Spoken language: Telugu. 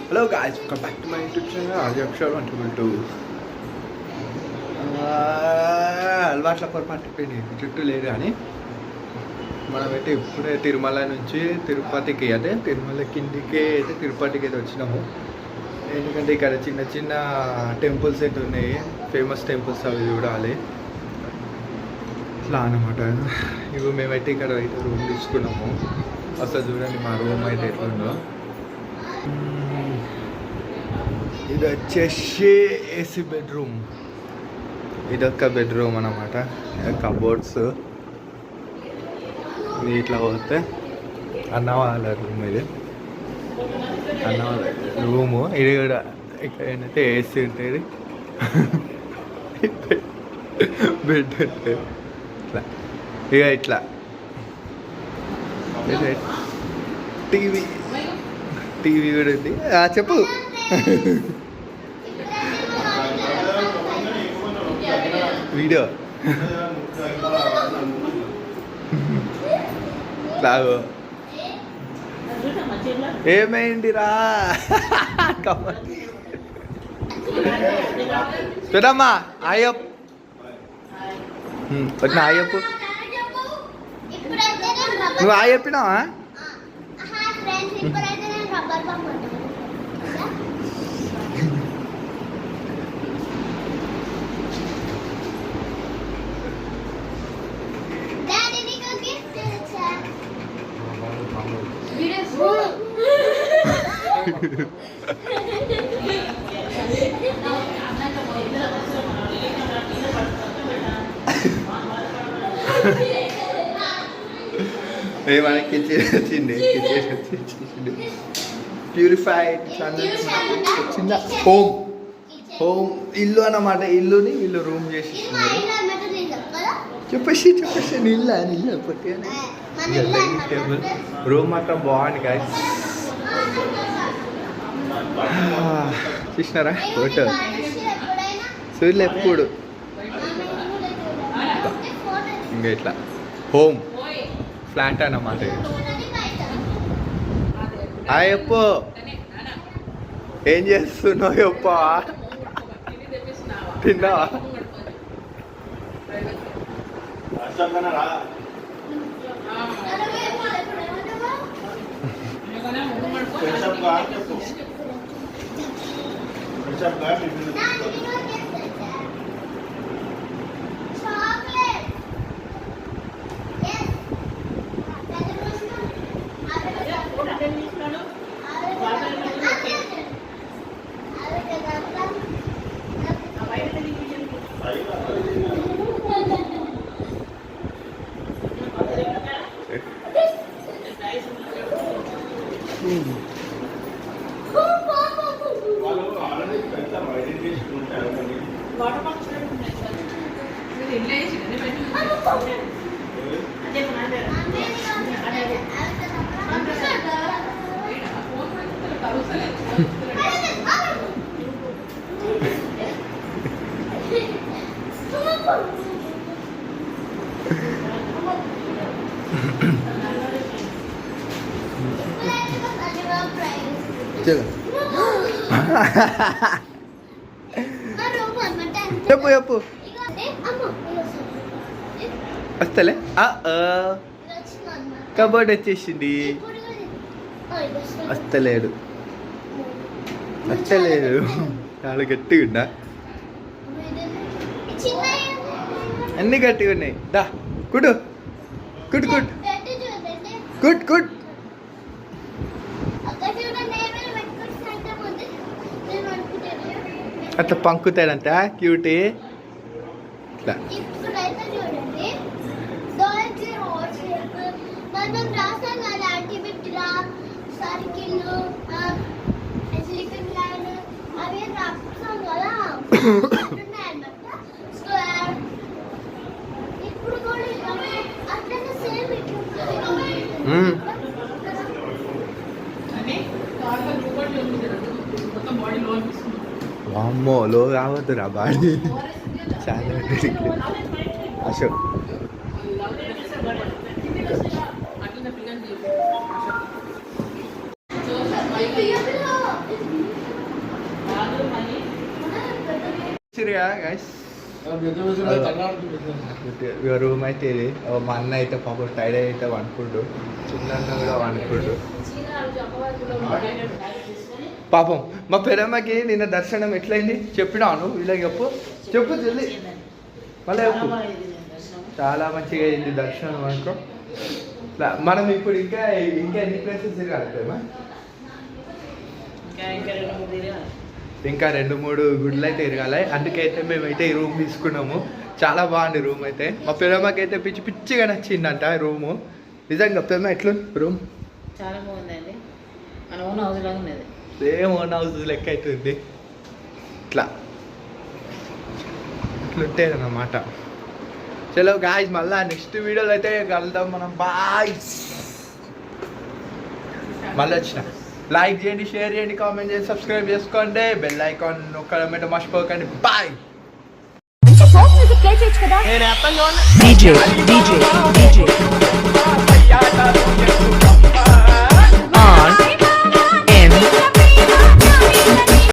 Hello guys, welcome back to my YouTube channel Akshar 122. అలవాట్ల పొరపాటు అయిపోయింది, చుట్టూ లేదు కానీ మనమైతే ఇప్పుడే తిరుమల నుంచి తిరుపతికి, అదే తిరుమల కిందికి అయితే తిరుపతికి అయితే వచ్చినాము. ఎందుకంటే ఇక్కడ చిన్న చిన్న టెంపుల్స్ అయితే ఉన్నాయి, ఫేమస్ టెంపుల్స్, అవి చూడాలి ఇట్లా అనమాట. ఇవి మేమైతే ఇక్కడ అయితే రూమ్ తీసుకున్నాము. అసలు చూడండి మా రూమ్ అయితే ఎట్లుందో. ఇది వచ్చేసి ఏసీ బెడ్రూమ్, ఇదొక్క బెడ్రూమ్ అన్నమాట. కబోర్డ్స్ ఇది ఇట్లా పోతే అన్న వాళ్ళ రూమ్, ఇది అన్న వాళ్ళ రూము. ఇది కూడా ఇక్కడ ఏంటంటే ఏసీ ఉంటుంది, బెడ్ ఉంటుంది ఇట్లా. ఇక ఇట్లా టీవీ టీవీ కూడా ఉంది. చెప్పు. వీడియో లాగో ఏమైందిరా పెద్దమ్మా ఆయప్ వచ్చిన ఆయప్పు. నువ్వు ఆ చెప్పినావా? మనకి కిచెన్ వచ్చింది, ప్యూరిఫైడ్ చిన్న హోమ్ హోమ్ ఇల్లు అన్నమాట. ఇల్లుని వీళ్ళు రూమ్ చేసి ఇస్తున్నారు. చెప్పేసి ఇల్లు టేబుల్ రూమ్ మాత్రం బాగుంది గాయ్స్. చూసినారా ఫోటో? సూర్యులు ఎప్పుడు ఇంకా ఇట్లా హోమ్ ఫ్లాట్ అన్నమాట. చెప్పు, ఏం చేస్తున్నావు? చెప్ప తిన్నావా? చెప్పు చెప్పు వస్తలే. కబోర్డ్ వచ్చేసింది. వస్తలేడు చాలా గట్టిగా ఉందా? అన్ని గట్టిగా ఉన్నాయి. దా కుడు కుడ్ కుడ్ గుడ్ గుడ్. అట్లా పంకుతాడంట క్యూటీ ఇట్లా. అమ్మో, లో కావద్దురా బాడీ చాలా అశోక్. గైస్ రూమ్ అయితే ఇది మా అన్న అయితే పాపం టైడ్ అయితే వండుకుంటు చిన్న అన్న కూడా వండుకుంటు పాపం మా పెరమ్మకి నిన్న దర్శనం ఎట్లయింది చెప్పినాను వీళ్ళకి చెప్పు చెప్పు చెల్లి మళ్ళీ చెప్పు చాలా మంచిగా అయింది దర్శనం అనుకో మనం ఇప్పుడు ఇంకా ఇంకా ఎన్ని ప్లేసెస్ తిరగాలి ఇంకా 2-3 గుడ్లు అయితే తిరగాలి అందుకైతే మేమైతే ఈ రూమ్ తీసుకున్నాము చాలా బాగుంది రూమ్ అయితే మా పెరమ్మకి అయితే పిచ్చి పిచ్చిగా నచ్చిందంట రూము నిజంగా పెరమ్మ ఎట్లుంది రూమ్ చాలా బాగుందండి మన ఓన్ హౌస్ లాగా ఉన్నది సేమ్ ఓన్ హౌస్ లెక్క అవుతుంది ఇట్లా ఇట్లుంటే అన్నమాట చలో గాయ్స్ మళ్ళీ నెక్స్ట్ వీడియోలో అయితే కలుద్దాం మనం బాయ్ మళ్ళీ వచ్చిన లైక్ చేయండి షేర్ చేయండి కామెంట్ చేయండి సబ్స్క్రైబ్ చేసుకోండి బెల్ ఐకాన్ నొక్కడం అయితే మర్చిపోకండి బాయ్ DJ